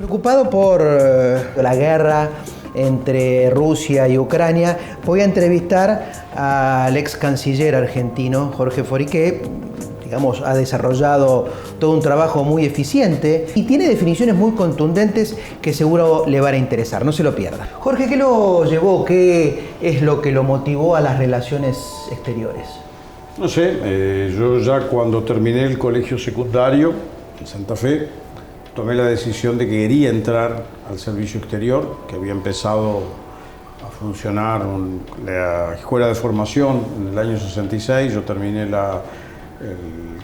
Preocupado por la guerra entre Rusia y Ucrania, voy a entrevistar al ex canciller argentino, Jorge Fori, que digamos, ha desarrollado todo un trabajo muy eficiente y tiene definiciones muy contundentes que seguro le van a interesar, no se lo pierda. Jorge, ¿qué lo llevó? ¿Qué es lo que lo motivó a las relaciones exteriores? No sé, yo ya cuando terminé el colegio secundario en Santa Fe, tomé la decisión de que quería entrar al servicio exterior, que había empezado a funcionar la escuela de formación en el año 66, yo terminé el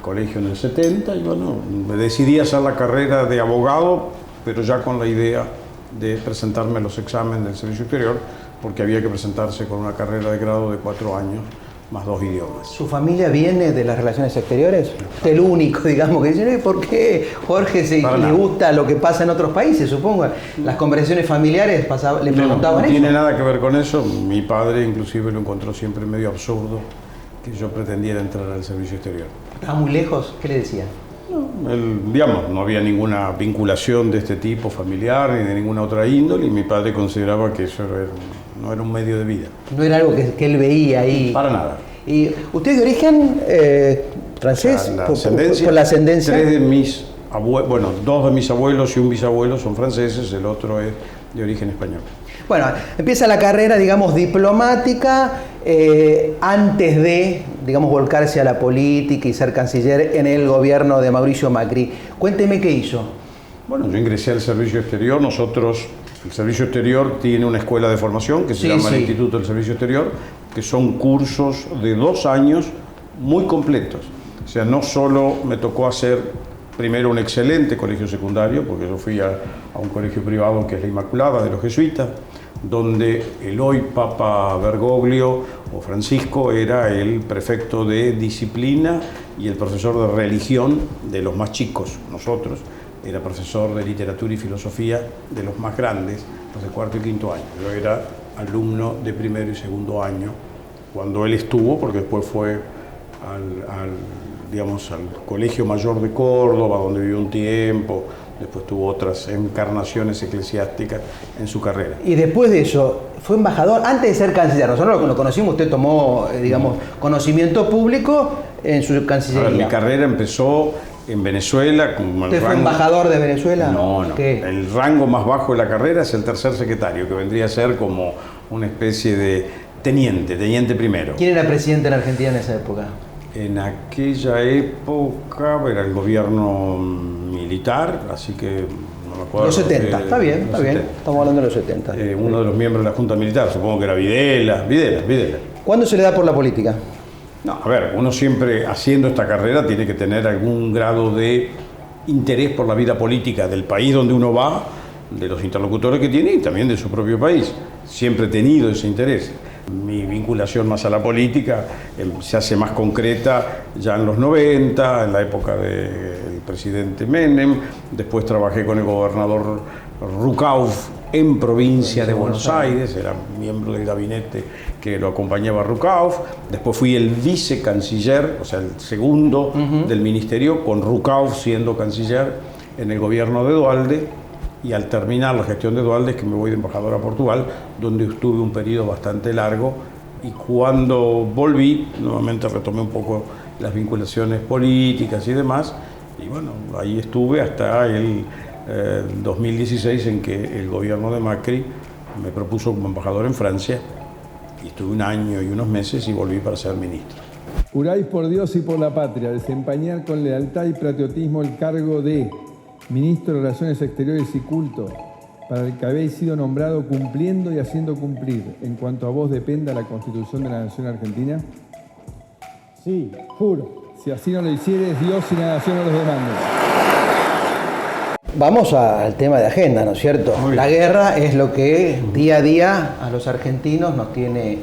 colegio en el 70 y bueno, me decidí a hacer la carrera de abogado, pero ya con la idea de presentarme a los exámenes del servicio exterior, porque había que presentarse con una carrera de grado de 4 años, más 2 idiomas. ¿Su familia viene de las relaciones exteriores? Usted es el único, digamos, que dice, ¿por qué Jorge le gusta lo que pasa en otros países? Supongo, las conversaciones familiares le preguntaban no eso. No tiene nada que ver con eso. Mi padre inclusive lo encontró siempre medio absurdo que yo pretendiera entrar al servicio exterior. ¿Estaba muy lejos? ¿Qué le decía? Digamos, no había ninguna vinculación de este tipo familiar ni de ninguna otra índole y mi padre consideraba que eso no era un medio de vida. No era algo que él veía ahí. Para nada. ¿Y usted es de origen francés? Por la ascendencia. Tres de mis abuelos, bueno, 2 de mis abuelos y un bisabuelo son franceses, el otro es de origen español. Bueno, empieza la carrera, digamos, diplomática, antes de, digamos, volcarse a la política y ser canciller en el gobierno de Mauricio Macri. Cuénteme qué hizo. Bueno, yo ingresé al servicio exterior. El servicio exterior tiene una escuela de formación que se llama el Instituto del Servicio Exterior, que son cursos de 2 años muy completos. O sea, no solo me tocó hacer primero un excelente colegio secundario, porque yo fui a un colegio privado que es la Inmaculada de los jesuitas, donde el hoy Papa Bergoglio o Francisco era el prefecto de disciplina y el profesor de religión de los más chicos. Nosotros era profesor de literatura y filosofía de los más grandes, los de 4º y 5º año. Yo era alumno de 1º y 2º año cuando él estuvo, porque después fue al Colegio Mayor de Córdoba, donde vivió un tiempo. Después tuvo otras encarnaciones eclesiásticas en su carrera. Y después de eso, fue embajador, antes de ser canciller. Nosotros lo conocimos, usted tomó, digamos, conocimiento público en su cancillería. Mi carrera empezó en Venezuela. ¿Usted fue embajador de Venezuela? No. ¿Qué? El rango más bajo de la carrera es el 3er secretario, que vendría a ser como una especie de teniente primero. ¿Quién era presidente en Argentina en esa época? En aquella época era el gobierno militar, así que no me acuerdo. Los 70, está bien. Estamos hablando de los 70. Uno de los miembros de la Junta Militar, supongo que era Videla. ¿Cuándo se le da por la política? No, a ver, uno siempre haciendo esta carrera tiene que tener algún grado de interés por la vida política del país donde uno va, de los interlocutores que tiene y también de su propio país. Siempre he tenido ese interés. Mi vinculación más a la política se hace más concreta ya en los 90, en la época del presidente Menem. Después trabajé con el gobernador Rucauf en provincia de Buenos Aires, era miembro del gabinete que lo acompañaba a Rucauf. Después fui el vicecanciller, o sea, el segundo del ministerio, con Rucauf siendo canciller en el gobierno de Duhalde. Y al terminar la gestión de Duhalde es que me voy de embajador a Portugal, donde estuve un periodo bastante largo. Y cuando volví, nuevamente retomé un poco las vinculaciones políticas y demás. Y bueno, ahí estuve hasta el 2016, en que el gobierno de Macri me propuso como embajador en Francia. Y estuve 1 año y unos meses y volví para ser ministro. Juráis por Dios y por la patria desempeñar con lealtad y patriotismo el cargo de Ministro de Relaciones Exteriores y Culto, para el que habéis sido nombrado, cumpliendo y haciendo cumplir, en cuanto a vos dependa, la Constitución de la Nación Argentina. Sí, juro. Si así no lo hicieres, Dios y la Nación no los demande. Vamos al tema de agenda, ¿no es cierto? La guerra es lo que día a día a los argentinos nos tiene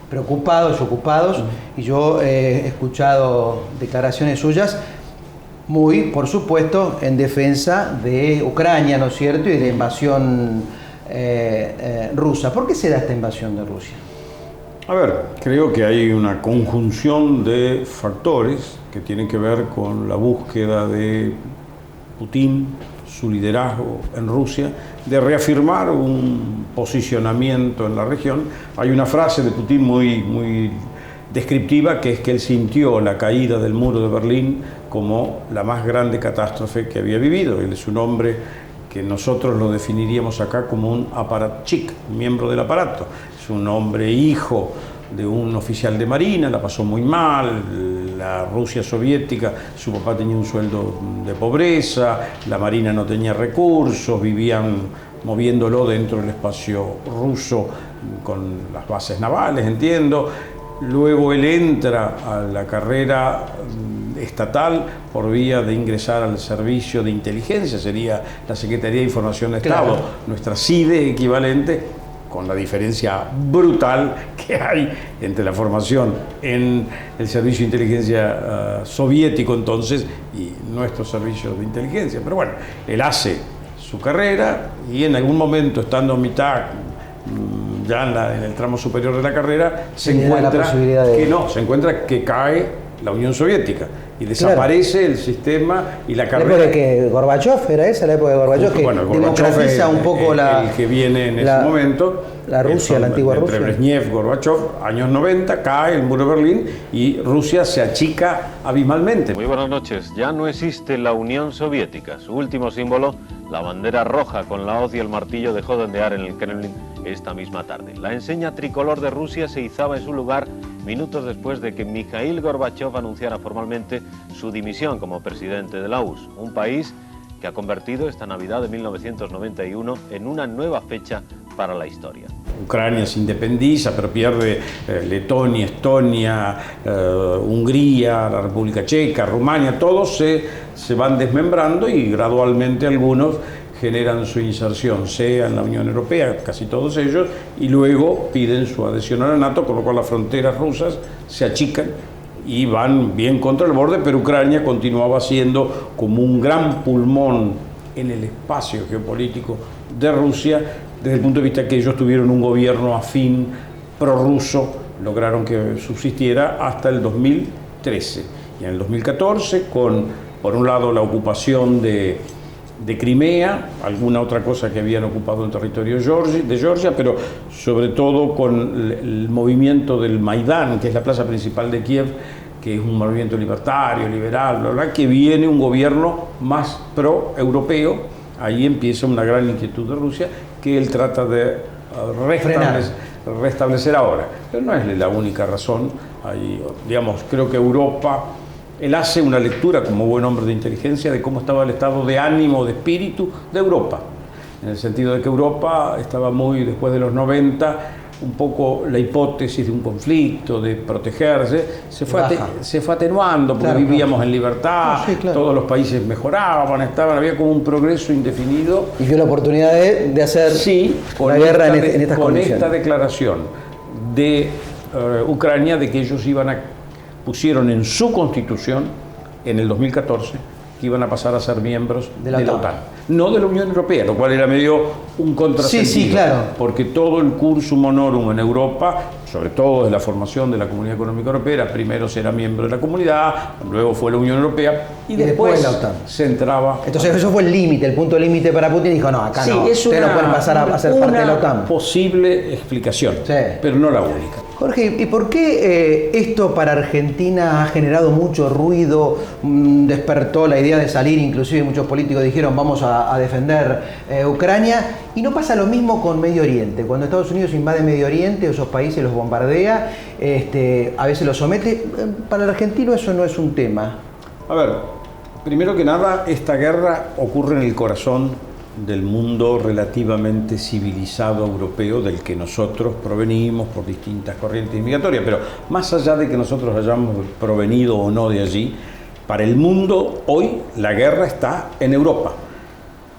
preocupados y ocupados. Y yo he escuchado declaraciones suyas muy, por supuesto, en defensa de Ucrania, ¿no es cierto?, y de la invasión rusa. ¿Por qué se da esta invasión de Rusia? A ver, creo que hay una conjunción de factores que tienen que ver con la búsqueda de Putin, su liderazgo en Rusia, de reafirmar un posicionamiento en la región. Hay una frase de Putin muy descriptiva, que es que él sintió la caída del muro de Berlín como la más grande catástrofe que había vivido. Él es un hombre que nosotros lo definiríamos acá como un aparatchik, miembro del aparato. Es un hombre hijo de un oficial de marina, la pasó muy mal, la Rusia soviética, su papá tenía un sueldo de pobreza, la marina no tenía recursos, vivían moviéndolo dentro del espacio ruso con las bases navales, entiendo. Luego él entra a la carrera estatal por vía de ingresar al servicio de inteligencia, sería la Secretaría de Información de Estado, claro, nuestra CIDE equivalente, con la diferencia brutal que hay entre la formación en el servicio de inteligencia soviético entonces y nuestro servicio de inteligencia. Pero bueno, él hace su carrera y en algún momento, estando a mitad, ya en el tramo superior de la carrera, se encuentra que cae la Unión Soviética y desaparece el sistema y la carrera. ¿La época que Gorbachev era esa? ¿La época de Gorbachev? Que Gorbachev democratiza un poco el que viene en ese momento. La Rusia, la antigua Rusia. Entre Brezhnev, Gorbachev, años 90, cae el muro de Berlín y Rusia se achica abismalmente. Muy buenas noches. Ya no existe la Unión Soviética. Su último símbolo, la bandera roja con la hoz y el martillo, dejó de ondear en el Kremlin esta misma tarde. La enseña tricolor de Rusia se izaba en su lugar minutos después de que Mikhail Gorbachev anunciara formalmente su dimisión como presidente de la URSS, un país que ha convertido esta Navidad de 1991 en una nueva fecha para la historia. Ucrania se independiza, pero pierde Letonia, Estonia, Hungría, la República Checa, Rumania, todos se van desmembrando y gradualmente algunos generan su inserción, sea en la Unión Europea, casi todos ellos, y luego piden su adhesión a la NATO, con lo cual las fronteras rusas se achican y van bien contra el borde, pero Ucrania continuaba siendo como un gran pulmón en el espacio geopolítico de Rusia, desde el punto de vista que ellos tuvieron un gobierno afín, prorruso, lograron que subsistiera hasta el 2013. Y en el 2014, con, por un lado, la ocupación de Crimea, alguna otra cosa que habían ocupado en territorio de Georgia, pero sobre todo con el movimiento del Maidán, que es la plaza principal de Kiev, que es un movimiento libertario, liberal, bla, bla, que viene un gobierno más pro-europeo. Ahí empieza una gran inquietud de Rusia que él trata de restablecer ahora. Pero no es la única razón. Digamos, creo que Europa, él hace una lectura como buen hombre de inteligencia de cómo estaba el estado de ánimo, de espíritu de Europa. En el sentido de que Europa estaba muy, después de los 90, un poco la hipótesis de un conflicto, de protegerse, se fue atenuando, porque vivíamos en libertad, todos los países mejoraban, había como un progreso indefinido. Y que la oportunidad de hacer la guerra en estas condiciones. Con esta declaración de Ucrania de que ellos pusieron en su constitución, en el 2014, que iban a pasar a ser miembros de la OTAN. No de la Unión Europea, lo cual era medio un contrasentido. Sí, claro. Porque todo el cursum honorum en Europa, sobre todo desde la formación de la Comunidad Económica Europea, primero será miembro de la comunidad, luego fue la Unión Europea y después la OTAN. Se entraba. Entonces eso fue el límite, el punto límite para Putin. Dijo, no, acá no, ustedes no pueden pasar a ser parte de la OTAN. Una posible explicación, pero no la única. Jorge, ¿y por qué esto para Argentina ha generado mucho ruido, despertó la idea de salir, inclusive muchos políticos dijeron vamos a defender Ucrania, y no pasa lo mismo con Medio Oriente? Cuando Estados Unidos invade Medio Oriente, esos países los bombardea, a veces los somete. Para el argentino eso no es un tema. A ver, primero que nada, esta guerra ocurre en el corazón del mundo relativamente civilizado europeo del que nosotros provenimos por distintas corrientes migratorias, pero más allá de que nosotros hayamos provenido o no de allí, para el mundo hoy la guerra está en Europa.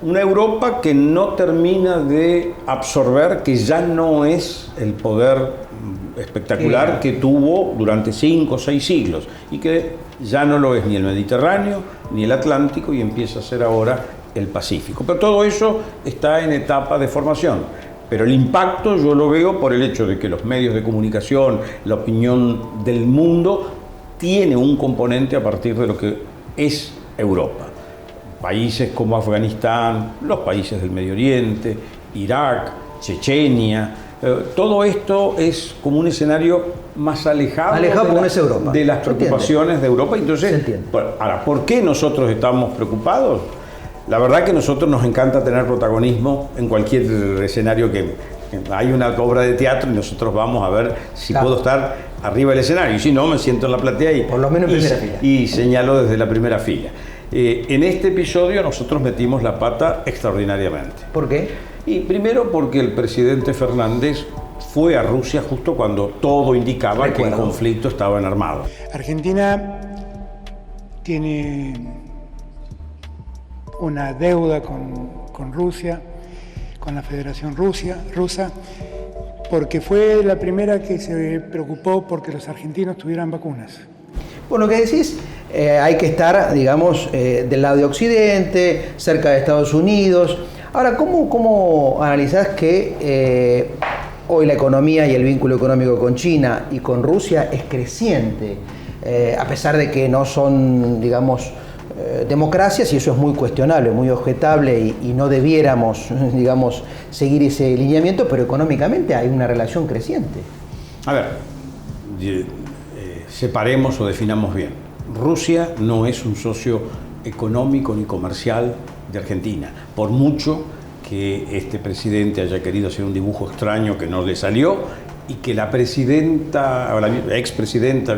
Una Europa que no termina de absorber que ya no es el poder espectacular que tuvo durante 5 o 6 siglos y que ya no lo es ni el Mediterráneo ni el Atlántico y empieza a ser ahora el Pacífico. Pero todo eso está en etapa de formación. Pero el impacto yo lo veo por el hecho de que los medios de comunicación, la opinión del mundo, tiene un componente a partir de lo que es Europa. países como Afganistán, los países del Medio Oriente, Irak, Chechenia. Todo esto es como un escenario más alejado de las preocupaciones de Europa. Entonces, ahora, ¿por qué nosotros estamos preocupados? La verdad que a nosotros nos encanta tener protagonismo en cualquier escenario que hay una obra de teatro y nosotros vamos a ver si puedo estar arriba del escenario. Y si no, me siento en la platea y, por lo menos en primera fila. Y señalo desde la primera fila. En este episodio nosotros metimos la pata extraordinariamente. ¿Por qué? Y primero porque el presidente Fernández fue a Rusia justo cuando todo indicaba que el conflicto estaba enarmado. Argentina tiene una deuda con Rusia, con la Federación Rusa, porque fue la primera que se preocupó porque los argentinos tuvieran vacunas. Bueno, ¿qué decís? Hay que estar, digamos, del lado de Occidente, cerca de Estados Unidos. Ahora, ¿cómo analizás que hoy la economía y el vínculo económico con China y con Rusia es creciente? A pesar de que no son, digamos, democracias, y eso es muy cuestionable, muy objetable, y no debiéramos, digamos, seguir ese lineamiento, pero económicamente hay una relación creciente. A ver, separemos o definamos bien. Rusia no es un socio económico ni comercial de Argentina, por mucho que este presidente haya querido hacer un dibujo extraño que no le salió y que la presidenta, o la expresidenta,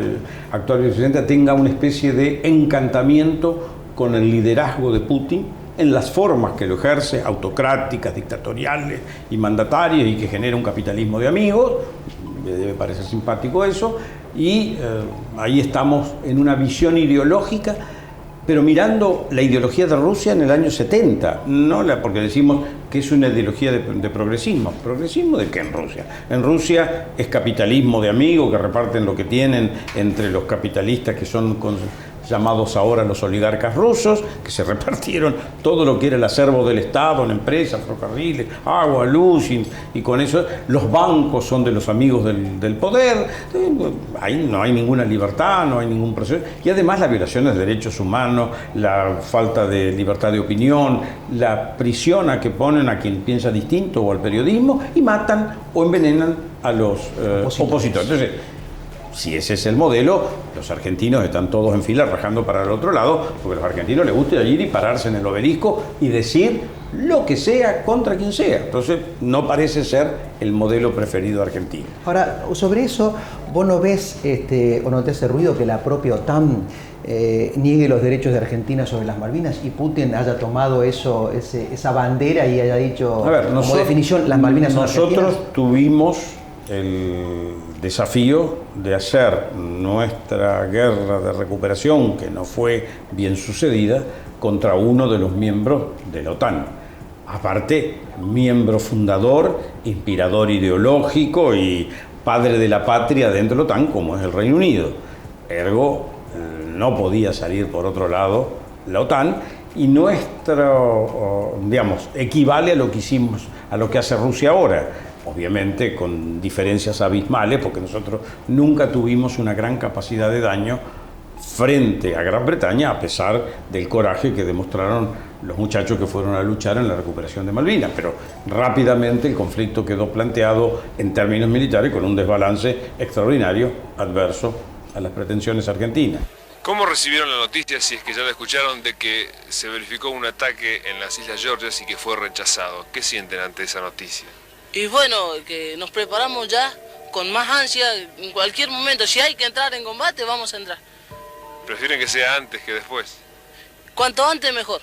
actual vicepresidenta, tenga una especie de encantamiento con el liderazgo de Putin en las formas que lo ejerce, autocráticas, dictatoriales y mandatarias, y que genera un capitalismo de amigos. Me debe parecer simpático eso, y ahí estamos en una visión ideológica, pero mirando la ideología de Rusia en el año 70, porque decimos que es una ideología de progresismo. ¿Progresismo de qué en Rusia? En Rusia es capitalismo de amigos que reparten lo que tienen entre los capitalistas que son llamados ahora los oligarcas rusos, que se repartieron todo lo que era el acervo del Estado en empresas, ferrocarriles, agua, luz, y con eso los bancos son de los amigos del poder. Ahí no hay ninguna libertad, no hay ningún proceso, y además las violaciones de derechos humanos, la falta de libertad de opinión, la prisión a que ponen a quien piensa distinto o al periodismo, y matan o envenenan a los opositores. Entonces, si ese es el modelo, los argentinos están todos en fila rajando para el otro lado, porque a los argentinos les gusta ir y pararse en el obelisco y decir lo que sea contra quien sea. Entonces, no parece ser el modelo preferido de Argentina. Ahora, sobre eso, ¿vos no ves o no te hace ruido que la propia OTAN niegue los derechos de Argentina sobre las Malvinas y Putin haya tomado esa bandera y haya dicho, como definición, las Malvinas son argentinas? Nosotros tuvimos el desafío de hacer nuestra guerra de recuperación, que no fue bien sucedida, contra uno de los miembros de la OTAN. Aparte, miembro fundador, inspirador ideológico y padre de la patria dentro de la OTAN, como es el Reino Unido. Ergo, no podía salir por otro lado la OTAN, y nuestro, digamos, equivale a lo que hicimos, a lo que hace Rusia ahora. Obviamente con diferencias abismales, porque nosotros nunca tuvimos una gran capacidad de daño frente a Gran Bretaña, a pesar del coraje que demostraron los muchachos que fueron a luchar en la recuperación de Malvinas. Pero rápidamente el conflicto quedó planteado en términos militares con un desbalance extraordinario, adverso a las pretensiones argentinas. ¿Cómo recibieron la noticia, si es que ya la escucharon, de que se verificó un ataque en las Islas Georgias y que fue rechazado? ¿Qué sienten ante esa noticia? Y bueno, que nos preparamos ya con más ansia en cualquier momento. Si hay que entrar en combate, vamos a entrar. ¿Prefieren que sea antes que después? Cuanto antes, mejor.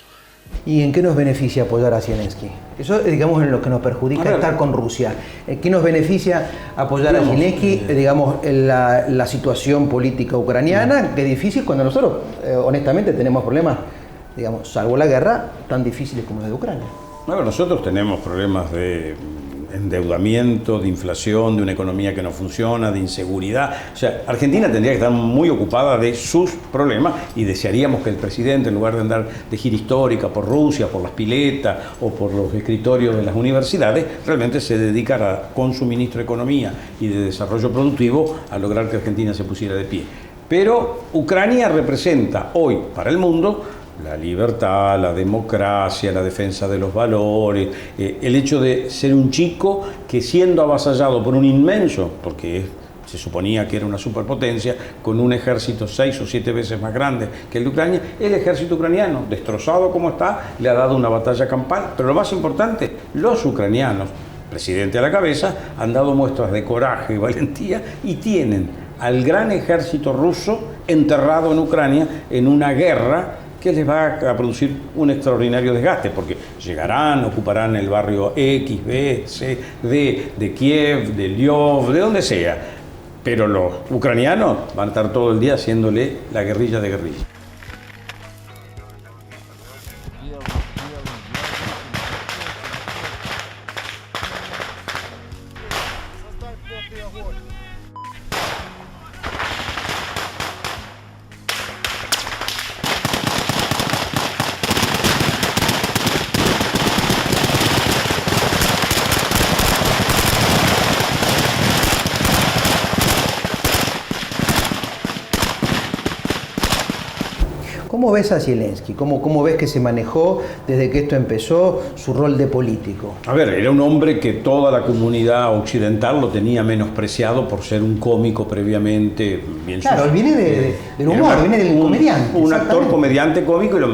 ¿Y en qué nos beneficia apoyar a Zelensky? Eso, digamos, en lo que nos perjudica estar con Rusia. ¿Qué nos beneficia apoyar a Zelensky, digamos, en la situación política ucraniana, que es difícil cuando nosotros, honestamente, tenemos problemas, digamos, salvo la guerra, tan difíciles como los de Ucrania? Bueno, nosotros tenemos problemas de endeudamiento, de inflación, de una economía que no funciona, de inseguridad. O sea, Argentina tendría que estar muy ocupada de sus problemas, y desearíamos que el presidente, en lugar de andar de gira histórica por Rusia, por las piletas o por los escritorios de las universidades, realmente se dedicara con su ministro de Economía y de Desarrollo Productivo a lograr que Argentina se pusiera de pie. Pero Ucrania representa hoy para el mundo la libertad, la democracia, la defensa de los valores, el hecho de ser un chico que siendo avasallado por un inmenso, porque se suponía que era una superpotencia, con un ejército 6 o 7 veces más grande que el de Ucrania, el ejército ucraniano, destrozado como está, le ha dado una batalla campal. Pero lo más importante, los ucranianos, presidente a la cabeza, han dado muestras de coraje y valentía y tienen al gran ejército ruso enterrado en Ucrania en una guerra que les va a producir un extraordinario desgaste, porque llegarán, ocuparán el barrio X, B, C, D, de Kiev, de Lviv, de donde sea, pero los ucranianos van a estar todo el día haciéndole la guerrilla de guerrilla. ¿Cómo ves a Zelensky? ¿Cómo ves que se manejó desde que esto empezó, su rol de político? A ver, era un hombre que toda la comunidad occidental lo tenía menospreciado por ser un cómico previamente. Bien claro, él viene del humor, viene del comediante. Un actor comediante cómico y lo...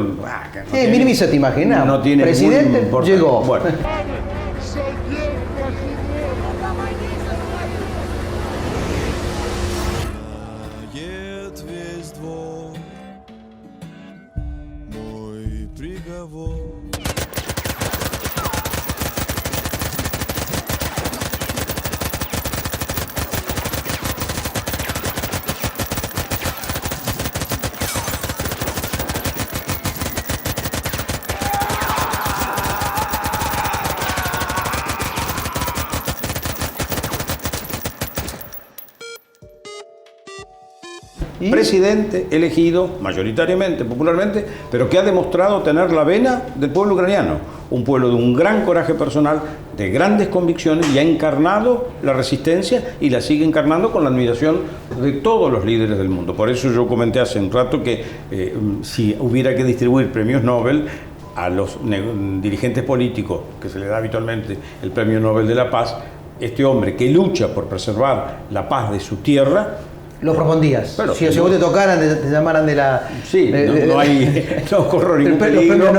minimiza, te imaginas. No tiene presidente llegó. Bueno. Presidente elegido mayoritariamente, popularmente, pero que ha demostrado tener la vena del pueblo ucraniano, un pueblo de un gran coraje personal, de grandes convicciones, y ha encarnado la resistencia y la sigue encarnando con la admiración de todos los líderes del mundo. Por eso yo comenté hace un rato que si hubiera que distribuir premios Nobel a los dirigentes políticos, que se le da habitualmente el premio Nobel de la Paz, este hombre que lucha por preservar la paz de su tierra. Lo propondías. Pero, si vos te tocaran, te llamaran de la... Sí, no corro ningún peligro,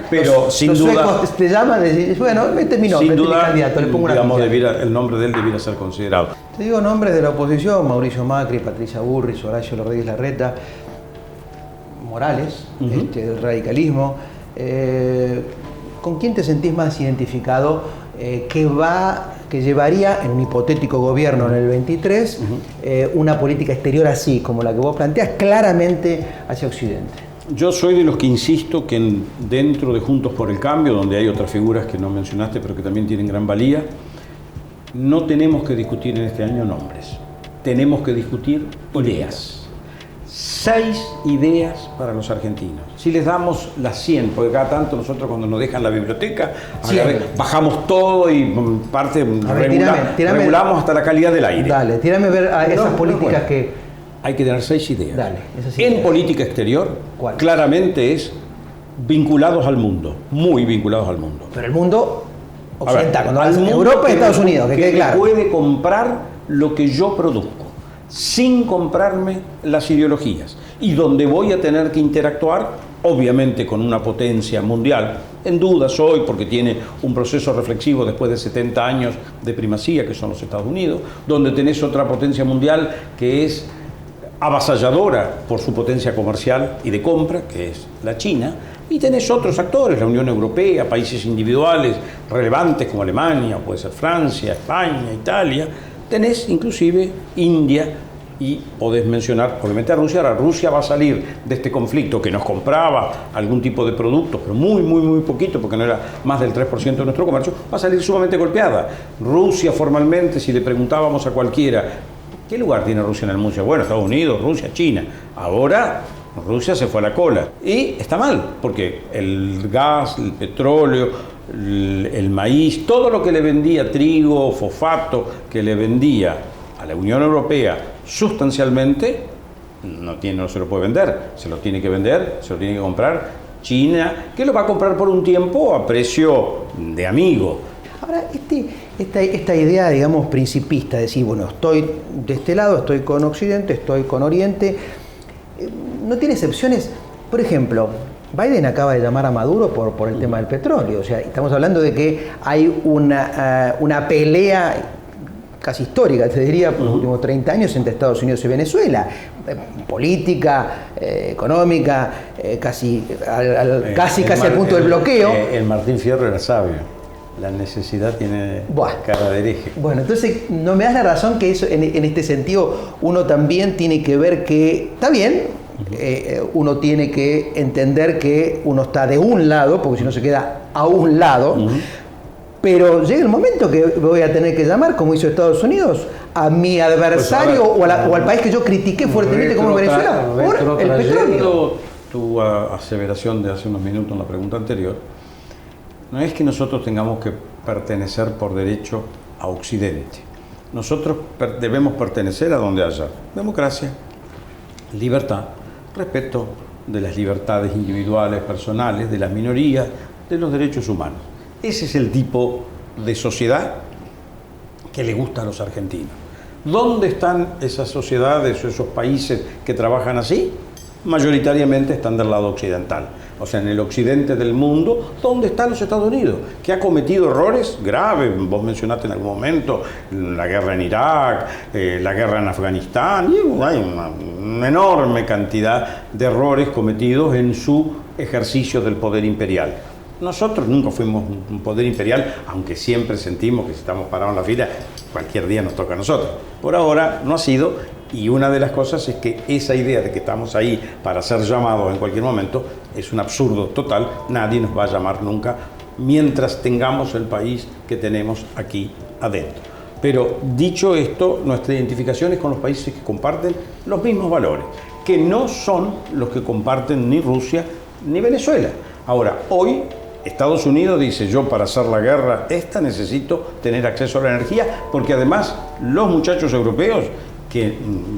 pero sin duda... Los suecos te llaman y decís, bueno, este es mi nombre, sin duda, este es mi candidato, le pongo una digamos, el nombre de él debiera ser considerado. Te digo nombres de la oposición: Mauricio Macri, Patricia Bullrich, Horacio Rodríguez Larreta, Morales, el radicalismo. ¿Con quién te sentís más identificado que llevaría en un hipotético gobierno en el 23 una política exterior así, como la que vos planteás, claramente hacia Occidente? Yo soy de los que insisto que dentro de Juntos por el Cambio, donde hay otras figuras que no mencionaste pero que también tienen gran valía, no tenemos que discutir en este año nombres, tenemos que discutir ideas. 6 ideas para los argentinos. Si les damos las 100, porque cada tanto nosotros cuando nos dejan la biblioteca, bajamos todo y regulamos hasta la calidad del aire. Dale, tírame a ver a esas políticas que... Hay que tener 6 ideas. Dale, esas en ideas. Política exterior, ¿cuál? Claramente es vinculados al mundo, muy vinculados al mundo. Pero el mundo occidental, ver, cuando Europa y Estados Unidos, que quede claro. Puede comprar lo que yo produzco, sin comprarme las ideologías, y donde voy a tener que interactuar, obviamente con una potencia mundial, en dudas hoy porque tiene un proceso reflexivo después de 70 años de primacía, que son los Estados Unidos, donde tenés otra potencia mundial que es avasalladora por su potencia comercial y de compra, que es la China, y tenés otros actores, la Unión Europea, países individuales relevantes como Alemania, puede ser Francia, España, Italia, tenés inclusive India, y podés mencionar obviamente a Rusia. Ahora Rusia va a salir de este conflicto que nos compraba algún tipo de productos, pero muy poquito, porque no era más del 3% de nuestro comercio, va a salir sumamente golpeada. Rusia formalmente, si le preguntábamos a cualquiera, ¿qué lugar tiene Rusia en el mundo? Bueno, Estados Unidos, Rusia, China. Ahora Rusia se fue a la cola. Y está mal, porque el gas, el petróleo, el maíz, todo lo que le vendía, trigo, fosfato, que le vendía a la Unión Europea sustancialmente, no se lo puede vender, se lo tiene que vender, se lo tiene que comprar China, que lo va a comprar por un tiempo a precio de amigo. Ahora, esta idea, digamos, principista, de decir, bueno, estoy de este lado, estoy con Occidente, estoy con Oriente, ¿no tiene excepciones? Por ejemplo, Biden acaba de llamar a Maduro por el tema del petróleo. O sea, estamos hablando de que hay una pelea casi histórica, te diría, por los últimos 30 años entre Estados Unidos y Venezuela. Política, económica, casi al punto del bloqueo. El Martín Fierro era sabio. La necesidad tiene cara de hereje. Bueno, entonces, ¿no me das la razón que eso, en este sentido, uno también tiene que ver que, está bien, uno tiene que entender que uno está de un lado, porque si no se queda a un lado, pero llega el momento que voy a tener que llamar, como hizo Estados Unidos, a mi adversario o al país que yo critiqué fuertemente como Venezuela por el petróleo. Tu aseveración de hace unos minutos en la pregunta anterior, no es que nosotros tengamos que pertenecer por derecho a Occidente. Nosotros debemos pertenecer a donde haya democracia, libertad, respeto de las libertades individuales, personales, de las minorías, de los derechos humanos. Ese es el tipo de sociedad que le gusta a los argentinos. ¿Dónde están esas sociedades o esos países que trabajan así? Mayoritariamente están del lado occidental. O sea, en el occidente del mundo, ¿dónde están los Estados Unidos? Que ha cometido errores graves. Vos mencionaste en algún momento la guerra en Irak, la guerra en Afganistán, y hay una enorme cantidad de errores cometidos en su ejercicio del poder imperial. Nosotros nunca fuimos un poder imperial, aunque siempre sentimos que si estamos parados en la fila, cualquier día nos toca a nosotros. Por ahora no ha sido, y una de las cosas es que esa idea de que estamos ahí para ser llamados en cualquier momento es un absurdo total. Nadie nos va a llamar nunca mientras tengamos el país que tenemos aquí adentro. Pero dicho esto, nuestra identificación es con los países que comparten los mismos valores, que no son los que comparten ni Rusia ni Venezuela. Ahora, hoy Estados Unidos dice, yo para hacer la guerra necesito tener acceso a la energía, porque además los muchachos europeos que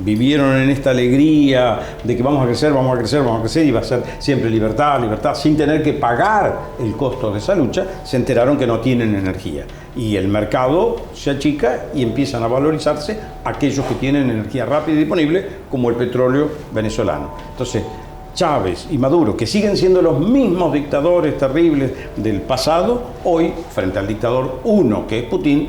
vivieron en esta alegría de que vamos a crecer, vamos a crecer, vamos a crecer y va a ser siempre libertad, libertad, sin tener que pagar el costo de esa lucha, se enteraron que no tienen energía. Y el mercado se achica y empiezan a valorizarse aquellos que tienen energía rápida y disponible, como el petróleo venezolano. Entonces, Chávez y Maduro, que siguen siendo los mismos dictadores terribles del pasado, hoy, frente al dictador uno, que es Putin,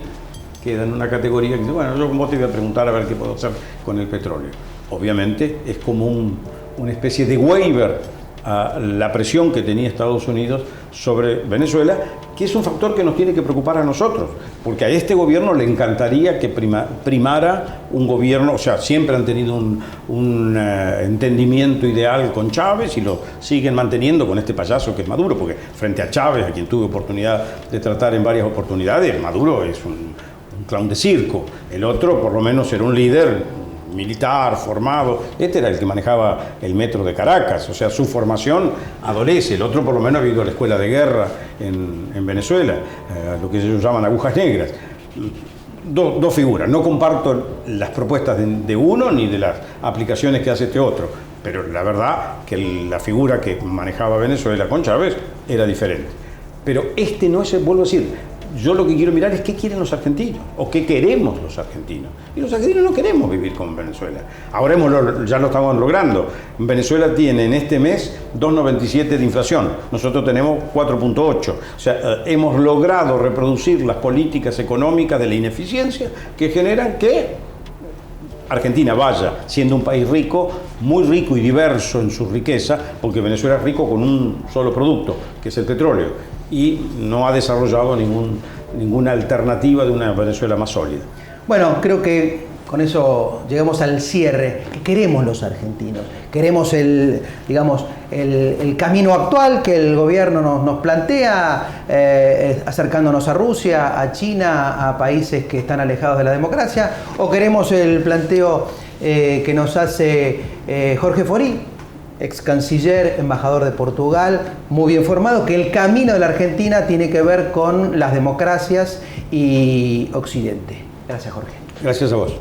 queda en una categoría que dice, bueno, yo como te voy a preguntar a ver qué puedo hacer con el petróleo. Obviamente es como una especie de waiver a la presión que tenía Estados Unidos sobre Venezuela, que es un factor que nos tiene que preocupar a nosotros, porque a este gobierno le encantaría que primara un gobierno, o sea, siempre han tenido un entendimiento ideal con Chávez y lo siguen manteniendo con este payaso que es Maduro, porque frente a Chávez, a quien tuve oportunidad de tratar en varias oportunidades, Maduro es un clown de circo. El otro, por lo menos, era un líder militar, formado. Este era el que manejaba el metro de Caracas, o sea, su formación adolece. El otro, por lo menos, ha ido a la escuela de guerra en Venezuela, lo que ellos llaman agujas negras. Dos figuras. No comparto las propuestas de uno ni de las aplicaciones que hace este otro, pero la verdad que la figura que manejaba Venezuela con Chávez era diferente. Pero este no es, vuelvo a decir, yo lo que quiero mirar es qué quieren los argentinos o qué queremos los argentinos. Y los argentinos no queremos vivir como Venezuela. Ahora ya lo estamos logrando. Venezuela tiene en este mes 2,97 de inflación. Nosotros tenemos 4,8. O sea, hemos logrado reproducir las políticas económicas de la ineficiencia que generan que Argentina vaya siendo un país rico, muy rico y diverso en su riqueza, porque Venezuela es rico con un solo producto, que es el petróleo, y no ha desarrollado ninguna alternativa de una Venezuela más sólida. Bueno, creo que con eso llegamos al cierre. ¿Qué queremos los argentinos? Queremos el camino actual que el gobierno nos plantea, acercándonos a Rusia, a China, a países que están alejados de la democracia, o queremos el planteo que nos hace Jorge Forí, ex canciller, embajador de Portugal, muy bien formado, que el camino de la Argentina tiene que ver con las democracias y Occidente. Gracias, Jorge. Gracias a vos.